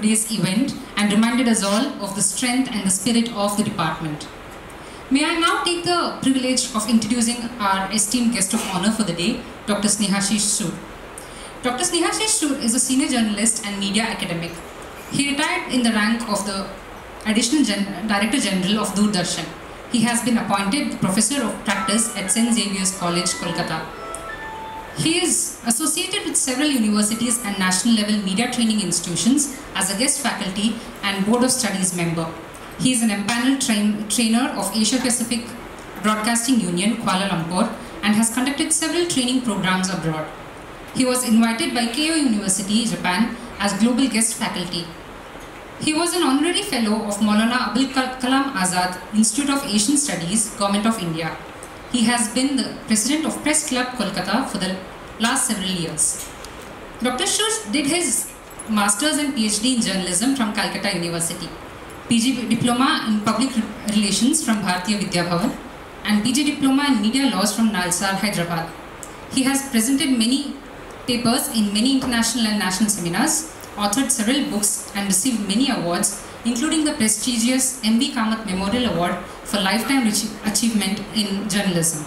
today's event and reminded us all of the strength and the spirit of the department. May I now take the privilege of introducing our esteemed guest of honor for the day, Dr. Snehashish Sood. Dr. Snehashish Sood is a senior journalist and media academic. He retired in the rank of the Additional Director General of Doordarshan. He has been appointed Professor of Practice at St. Xavier's College, Kolkata. He is associated with several universities and national level media training institutions as a guest faculty and Board of Studies member. He is an empaneled trainer of Asia Pacific Broadcasting Union, Kuala Lumpur, and has conducted several training programs abroad. He was invited by Keio University, Japan, as global guest faculty. He was an honorary fellow of Maulana Abul Kalam Azad Institute of Asian Studies, Government of India. He has been the president of Press Club, Kolkata for the last several years. Dr. Sood did his Masters and PhD in journalism from Calcutta University, PG Diploma in Public Relations from Bharatiya Vidya Bhavan, and PG Diploma in Media Laws from Nalsar, Hyderabad. He has presented many papers in many international and national seminars, authored several books, and received many awards, including the prestigious M.B. Kamath Memorial Award for Lifetime Achievement in Journalism.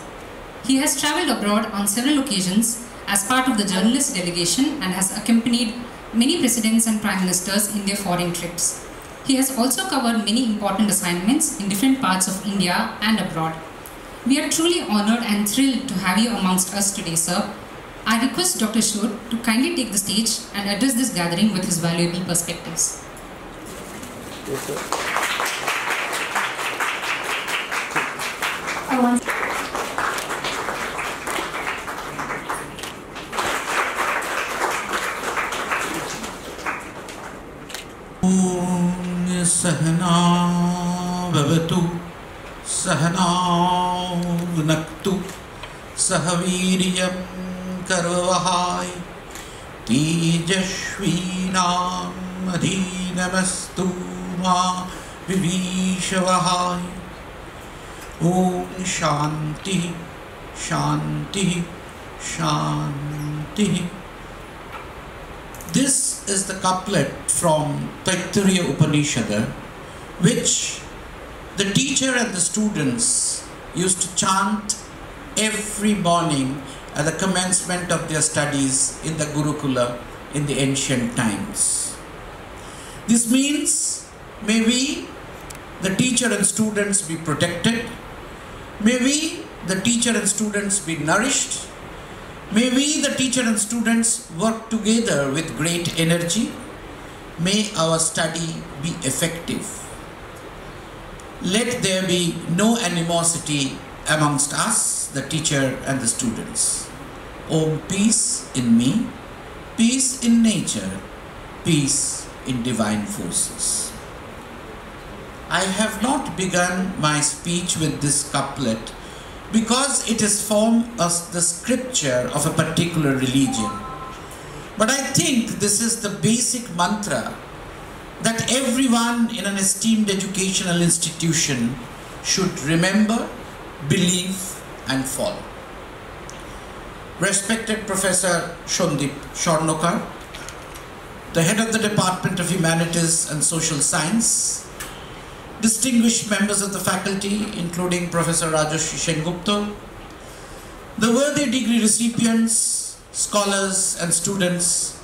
He has travelled abroad on several occasions as part of the journalist delegation and has accompanied many presidents and prime ministers in their foreign trips. He has also covered many important assignments in different parts of India and abroad. We are truly honoured and thrilled to have you amongst us today, sir. I request Dr. Sood to kindly take the stage and address this gathering with his valuable perspectives. Yes, sir. Sahana bhavatu sahana vunaktu sahaviryam karvavahai tejashvinam adhinamastu ma vivishavahai. Om Shanti Shanti Shanti. This is the couplet from Taittiriya Upanishad, which the teacher and the students used to chant every morning at the commencement of their studies in the Gurukula in the ancient times. This means, may we, the teacher and students, be protected. May we, the teacher and students, be nourished. May we, the teacher and students, work together with great energy. May our study be effective. Let there be no animosity amongst us, the teacher and the students. Om, peace in me, peace in nature, peace in divine forces. I have not begun my speech with this couplet because it is formed as the scripture of a particular religion. But I think this is the basic mantra that everyone in an esteemed educational institution should remember, believe, and follow. Respected Professor Shondip Shornokar, the head of the Department of Humanities and Social Science, distinguished members of the faculty, including Professor Rajoshi Sengupta, the worthy degree recipients, scholars and students,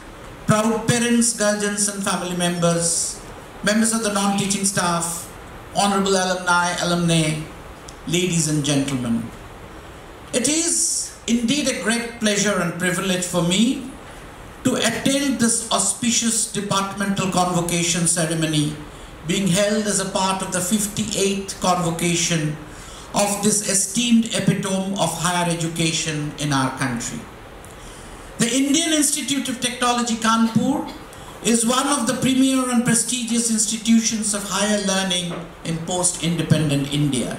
proud parents, guardians and family members, members of the non-teaching staff, honorable alumni, alumnae, ladies and gentlemen. It is indeed a great pleasure and privilege for me to attend this auspicious departmental convocation ceremony being held as a part of the 58th convocation of this esteemed epitome of higher education in our country. The Indian Institute of Technology Kanpur is one of the premier and prestigious institutions of higher learning in post-independent India.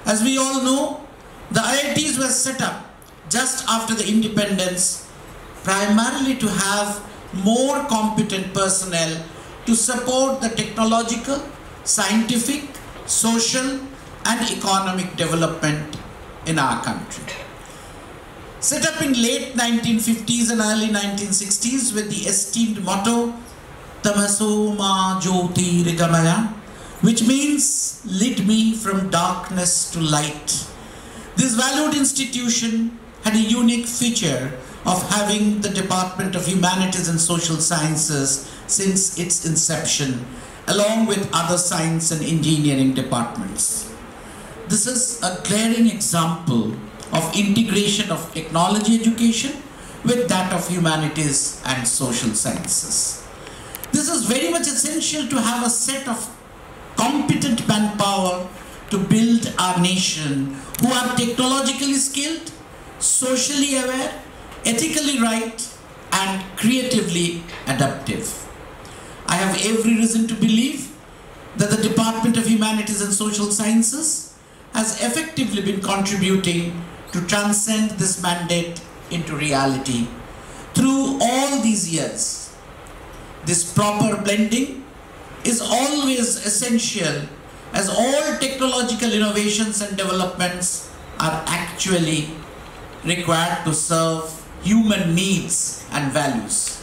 As we all know, the IITs were set up just after the independence, primarily to have more competent personnel to support the technological, scientific, social and economic development in our country. Set up in late 1950s and early 1960s with the esteemed motto, Tamaso ma jyotirgamaya, which means lead me from darkness to light. This valued institution had a unique feature of having the Department of Humanities and Social Sciences since its inception, along with other science and engineering departments. This is a glaring example of integration of technology education with that of humanities and social sciences. This is very much essential to have a set of competent manpower to build our nation who are technologically skilled, socially aware, ethically right, and creatively adaptive. I have every reason to believe that the Department of Humanities and Social Sciences has effectively been contributing to transcend this mandate into reality through all these years. This proper blending is always essential, as all technological innovations and developments are actually required to serve human needs and values.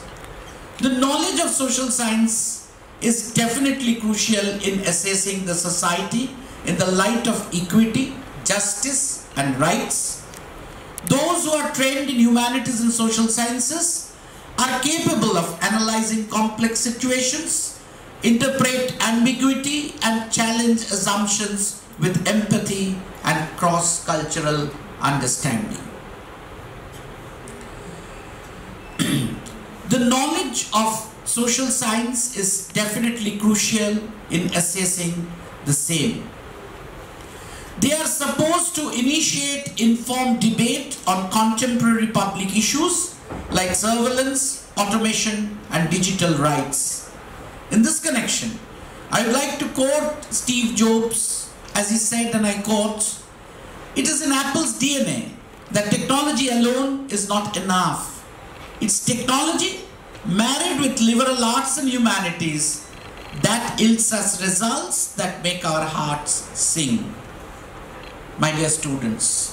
The knowledge of social science is definitely crucial in assessing the society in the light of equity, justice, and rights. Those who are trained in humanities and social sciences are capable of analyzing complex situations, interpret ambiguity, and challenge assumptions with empathy and cross-cultural understanding. The knowledge of social science is definitely crucial in assessing the same. They are supposed to initiate informed debate on contemporary public issues like surveillance, automation, and digital rights. In this connection, I would like to quote Steve Jobs, as he said, and I quote, "It is in Apple's DNA that technology alone is not enough. It's technology married with liberal arts and humanities that yields us results that make our hearts sing." My dear students,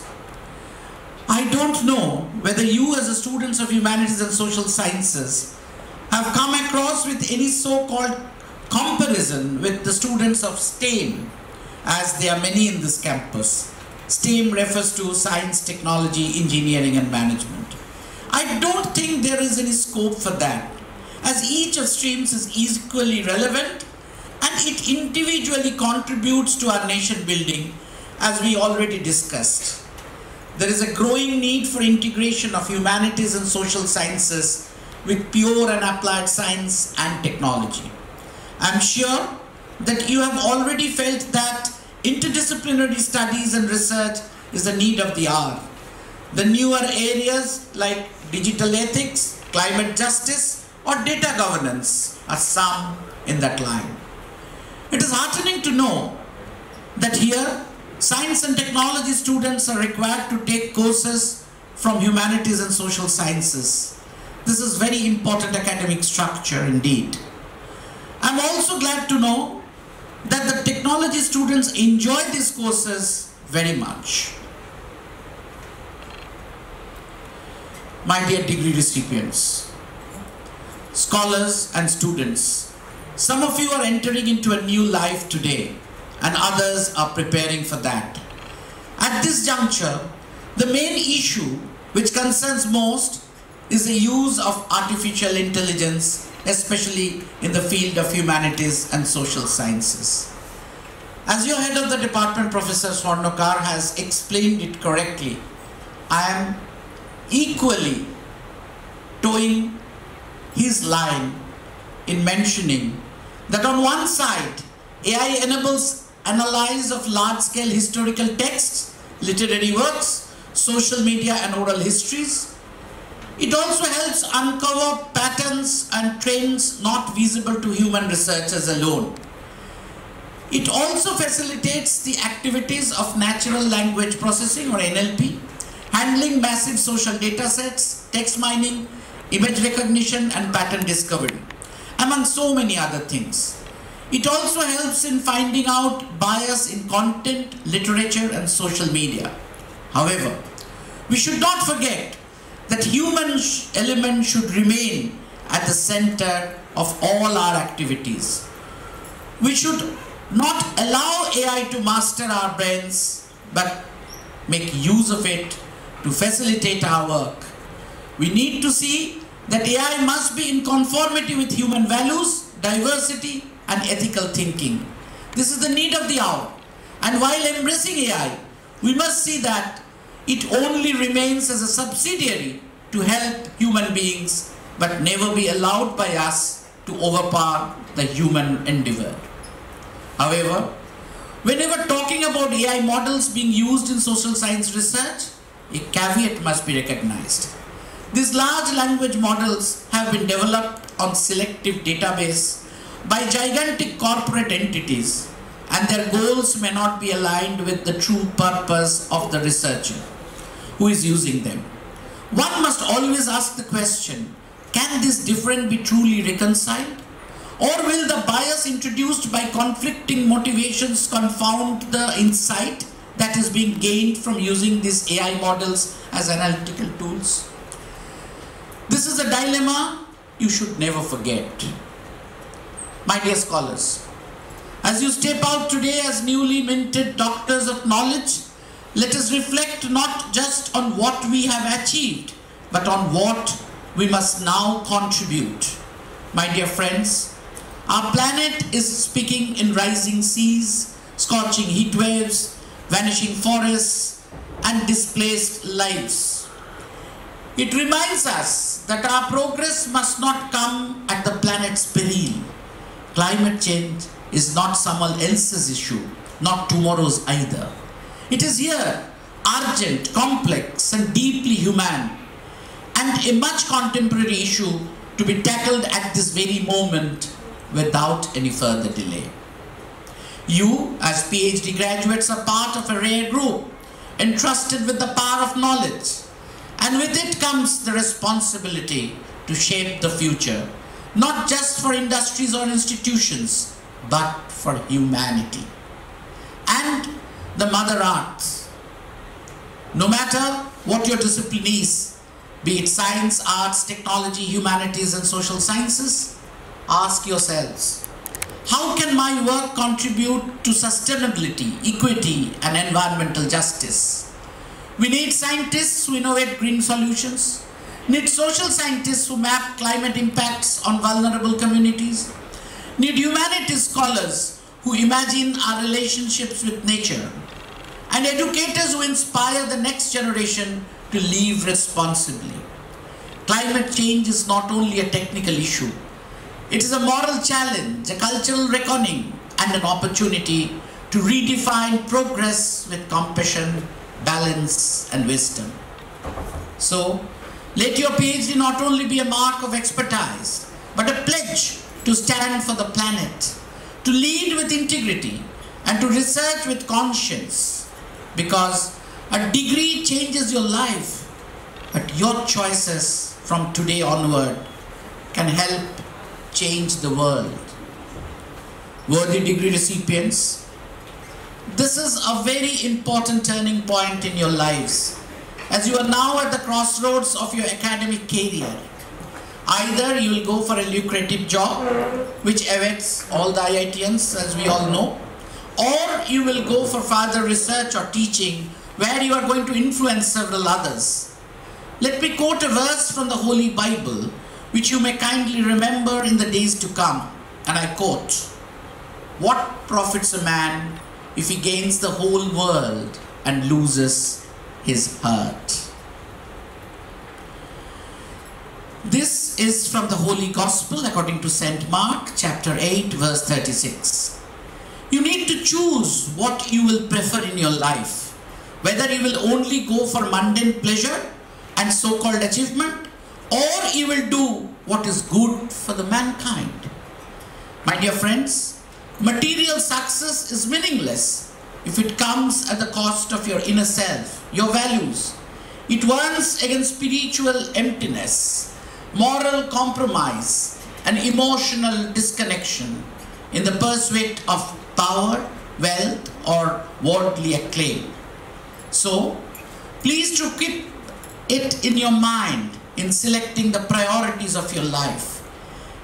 I don't know whether you as students of humanities and social sciences have come across with any so-called comparison with the students of STEM, as there are many in this campus. STEM refers to science, technology, engineering, and management. I don't think there is any scope for that, as each of streams is equally relevant and it individually contributes to our nation building, as we already discussed. There is a growing need for integration of humanities and social sciences with pure and applied science and technology. I'm sure that you have already felt that interdisciplinary studies and research is the need of the hour. The newer areas like digital ethics, climate justice, or data governance are some in that line. It is heartening to know that here science and technology students are required to take courses from humanities and social sciences. This is very important academic structure indeed. I'm also glad to know that the technology students enjoy these courses very much. My dear degree recipients, scholars and students, some of you are entering into a new life today, and others are preparing for that. At this juncture, the main issue which concerns most is the use of artificial intelligence, especially in the field of humanities and social sciences. As your head of the department, Professor Swarnokar, has explained it correctly, I am equally towing his line in mentioning that on one side, AI enables analysis of large-scale historical texts, literary works, social media and oral histories. It also helps uncover patterns and trends not visible to human researchers alone. It also facilitates the activities of natural language processing, or NLP, handling massive social data sets, text mining, image recognition, and pattern discovery, among so many other things. It also helps in finding out bias in content, literature, and social media. However, we should not forget that human element should remain at the center of all our activities. We should not allow AI to master our brains, but make use of it to facilitate our work. We need to see that AI must be in conformity with human values, diversity, and ethical thinking. This is the need of the hour. And while embracing AI, we must see that it only remains as a subsidiary to help human beings, but never be allowed by us to overpower the human endeavor. However, whenever talking about AI models being used in social science research, a caveat must be recognized. These large language models have been developed on selective database by gigantic corporate entities, and their goals may not be aligned with the true purpose of the researcher who is using them. One must always ask the question, can this difference be truly reconciled? Or will the bias introduced by conflicting motivations confound the insight that is being gained from using these AI models as analytical tools? This is a dilemma you should never forget. My dear scholars, as you step out today as newly minted doctors of knowledge, let us reflect not just on what we have achieved, but on what we must now contribute. My dear friends, our planet is speaking in rising seas, scorching heat waves, vanishing forests, and displaced lives. It reminds us that our progress must not come at the planet's peril. Climate change is not someone else's issue, not tomorrow's either. It is here, urgent, complex, and deeply human, and a much contemporary issue to be tackled at this very moment without any further delay. You, as PhD graduates, are part of a rare group entrusted with the power of knowledge, and with it comes the responsibility to shape the future, not just for industries or institutions, but for humanity and the Mother Earth. No matter what your discipline is, be it science, arts, technology, humanities, and social sciences, ask yourselves, how can my work contribute to sustainability, equity, and environmental justice? We need scientists who innovate green solutions, need social scientists who map climate impacts on vulnerable communities, need humanities scholars who imagine our relationships with nature, and educators who inspire the next generation to live responsibly. Climate change is not only a technical issue. It is a moral challenge, a cultural reckoning, and an opportunity to redefine progress with compassion, balance, and wisdom. So, let your PhD not only be a mark of expertise, but a pledge to stand for the planet, to lead with integrity, and to research with conscience. Because a degree changes your life, but your choices from today onward can help change the world. Worthy degree recipients, this is a very important turning point in your lives, as you are now at the crossroads of your academic career. Either you will go for a lucrative job, which awaits all the IITians, as we all know, or you will go for further research or teaching, where you are going to influence several others. Let me quote a verse from the Holy Bible, which you may kindly remember in the days to come. And I quote, "What profits a man if he gains the whole world and loses his heart?" This is from the Holy Gospel according to St. Mark, chapter 8, verse 36. You need to choose what you will prefer in your life, whether you will only go for mundane pleasure and so-called achievement, or you will do what is good for the mankind. My dear friends, material success is meaningless if it comes at the cost of your inner self, your values. It warns against spiritual emptiness, moral compromise, and emotional disconnection in the pursuit of power, wealth, or worldly acclaim. So, please to keep it in your mind in selecting the priorities of your life.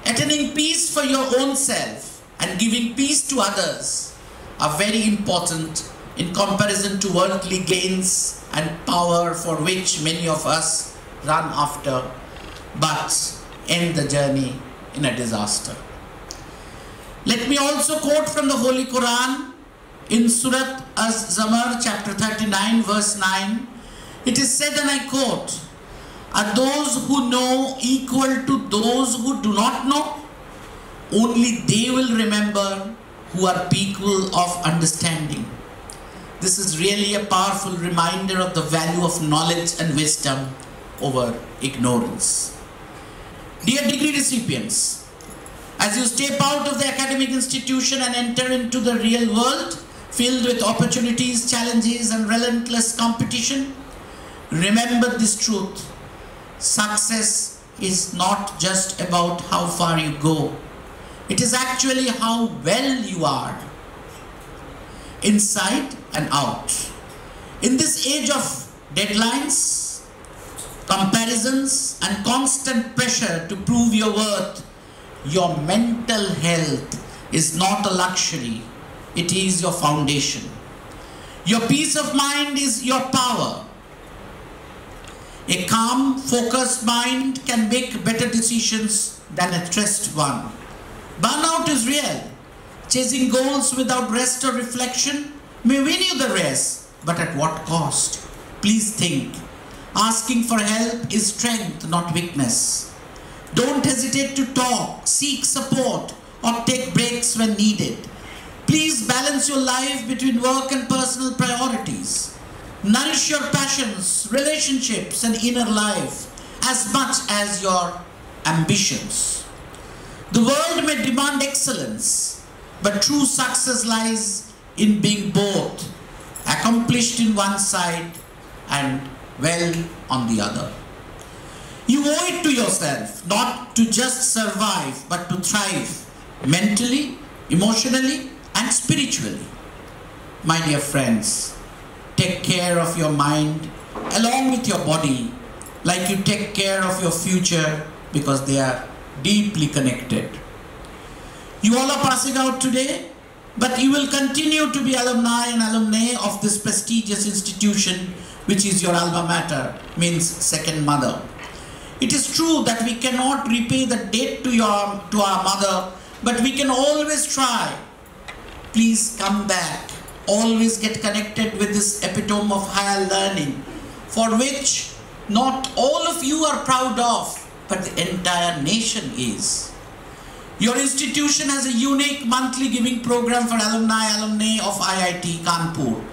attaining peace for your own self and giving peace to others are very important in comparison to worldly gains and power for which many of us run after, but end the journey in a disaster. Let me also quote from the Holy Quran in Surat Az-Zamar chapter 39 verse 9. It is said, and I quote, "Are those who know equal to those who do not know? Only they will remember who are people of understanding." This is really a powerful reminder of the value of knowledge and wisdom over ignorance. Dear degree recipients, as you step out of the academic institution and enter into the real world, filled with opportunities, challenges, and relentless competition, remember this truth. Success is not just about how far you go. It is actually how well you are, inside and out. In this age of deadlines, comparisons, and constant pressure to prove your worth, your mental health is not a luxury. It is your foundation. Your peace of mind is your power. A calm, focused mind can make better decisions than a stressed one. Burnout is real. Chasing goals without rest or reflection may win you the race, but at what cost? Please think. Asking for help is strength, not weakness. Don't hesitate to talk, seek support, or take breaks when needed. Please balance your life between work and personal priorities. Nourish your passions, relationships, and inner life as much as your ambitions. The world may demand excellence, but true success lies in being both accomplished in one side and well on the other. You owe it to yourself not to just survive, but to thrive mentally, emotionally, and spiritually. My dear friends, take care of your mind along with your body like you take care of your future, because they are deeply connected. You all are passing out today, but you will continue to be alumni and alumnae of this prestigious institution, which is your alma mater, means second mother. It is true that we cannot repay the debt to our mother, but we can always try. Please come back. Always get connected with this epitome of higher learning, for which not all of you are proud of, but the entire nation is. Your institution has a unique monthly giving program for alumni of IIT Kanpur.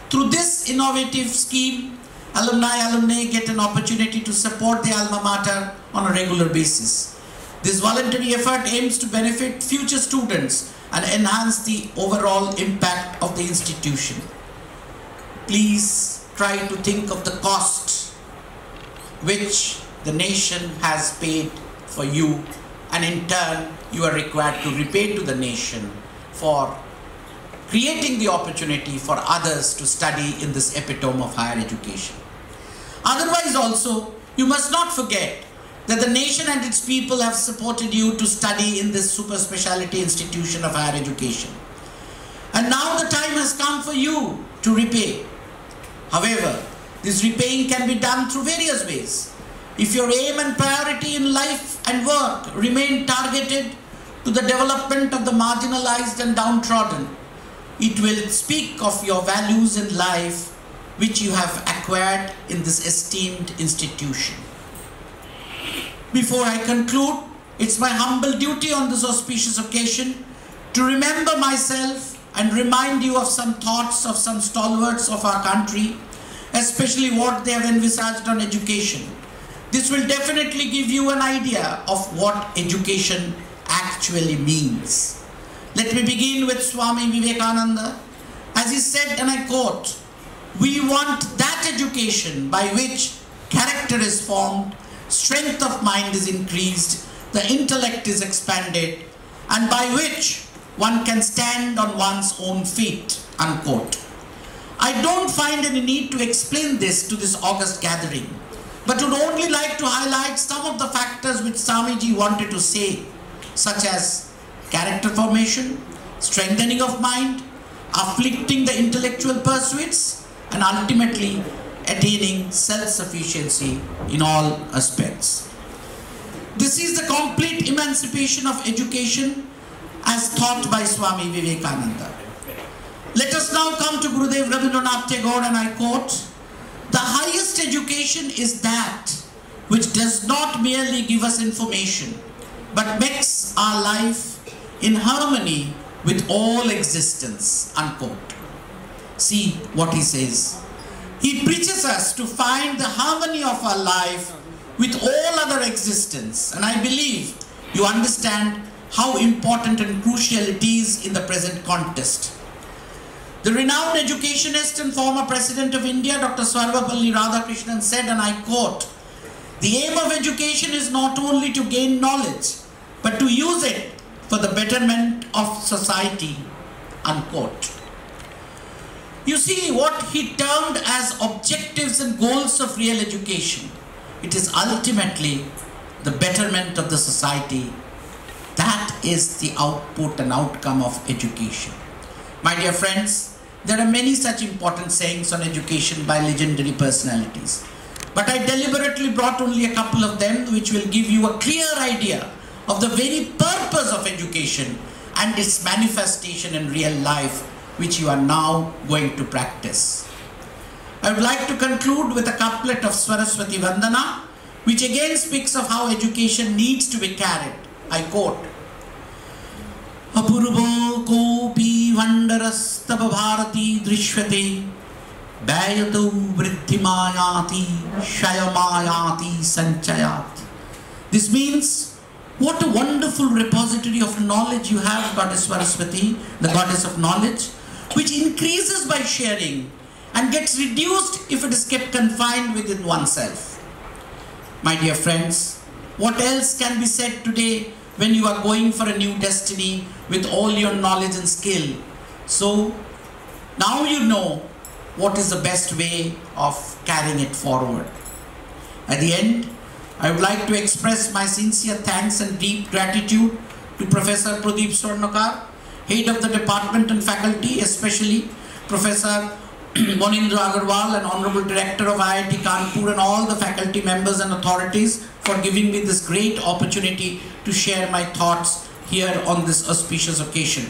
Through this innovative scheme, alumni get an opportunity to support their alma mater on a regular basis. This voluntary effort aims to benefit future students and enhance the overall impact of the institution. Please try to think of the cost which the nation has paid for you, and in turn you are required to repay to the nation for creating the opportunity for others to study in this epitome of higher education. Otherwise also, you must not forget that the nation and its people have supported you to study in this super specialty institution of higher education. And now the time has come for you to repay. However, this repaying can be done through various ways. If your aim and priority in life and work remain targeted to the development of the marginalized and downtrodden, it will speak of your values in life which you have acquired in this esteemed institution. Before I conclude, it's my humble duty on this auspicious occasion to remember myself and remind you of some thoughts of some stalwarts of our country, especially what they have envisaged on education. This will definitely give you an idea of what education actually means. Let me begin with Swami Vivekananda. As he said, and I quote, "We want that education by which character is formed, strength of mind is increased, the intellect is expanded, and by which one can stand on one's own feet," unquote. I don't find any need to explain this to this august gathering, but would only like to highlight some of the factors which Swamiji wanted to say. such as character formation, strengthening of mind, afflicting the intellectual pursuits, and ultimately attaining self-sufficiency in all aspects. This is the complete emancipation of education as taught by Swami Vivekananda. Let us now come to Gurudev Rabindranath Tagore, and I quote, "The highest education is that which does not merely give us information, but makes our life in harmony with all existence," unquote. See what he says. He preaches us to find the harmony of our life with all other existence, and I believe you understand how important and crucial it is in the present context. The renowned educationist and former President of India, Dr. Sarvapalli Radhakrishnan said, and I quote, "The aim of education is not only to gain knowledge, but to use it for the betterment of society," unquote. You see what he termed as objectives and goals of real education. It is ultimately the betterment of the society. That is the output and outcome of education. My dear friends, there are many such important sayings on education by legendary personalities. But I deliberately brought only a couple of them, which will give you a clear idea of the very purpose of education and its manifestation in real life, which you are now going to practice. I would like to conclude with a couplet of Saraswati Vandana, which again speaks of how education needs to be carried. I quote, "Apurvo kopi vandarastava bharati drishyate Bayato vriddhimayati shayamayati sanchayat." This means, what a wonderful repository of knowledge you have, Goddess Saraswati, the goddess of knowledge, which increases by sharing and gets reduced if it is kept confined within oneself. My dear friends, what else can be said today when you are going for a new destiny with all your knowledge and skill? So now you know what is the best way of carrying it forward. At the end, I would like to express my sincere thanks and deep gratitude to Professor Pradeep Swarnakar, Head of the Department and Faculty, especially Professor Monindra Agarwal, and Honorable Director of IIT Kanpur, and all the faculty members and authorities for giving me this great opportunity to share my thoughts here on this auspicious occasion.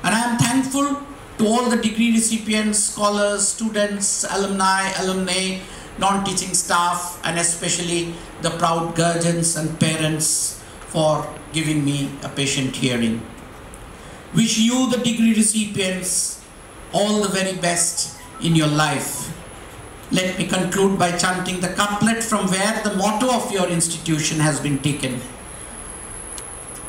And I am thankful to all the degree recipients, scholars, students, alumni, non-teaching staff, and especially the proud guardians and parents for giving me a patient hearing. Wish you, the degree recipients, all the very best in your life. Let me conclude by chanting the couplet from where the motto of your institution has been taken.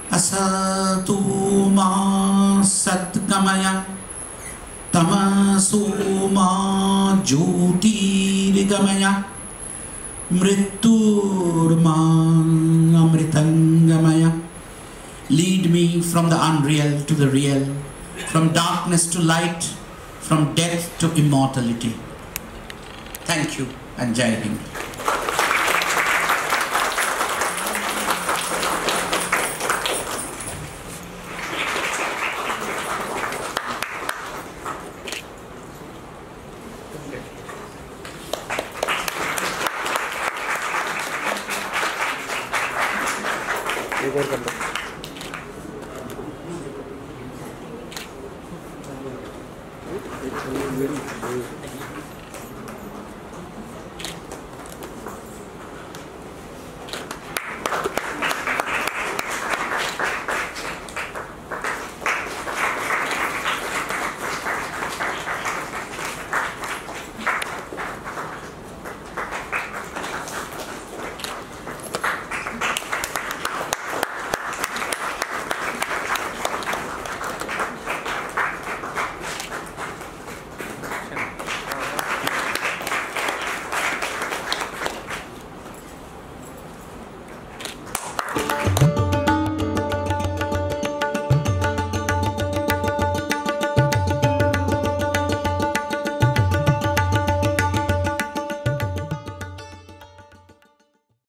Asatu ma satgamaya tamasu ma jyotirgamaya mrityur ma amritangamaya. Lead me from the unreal to the real, from darkness to light, from death to immortality. Thank you, and Jai Hind. एक और कर लो।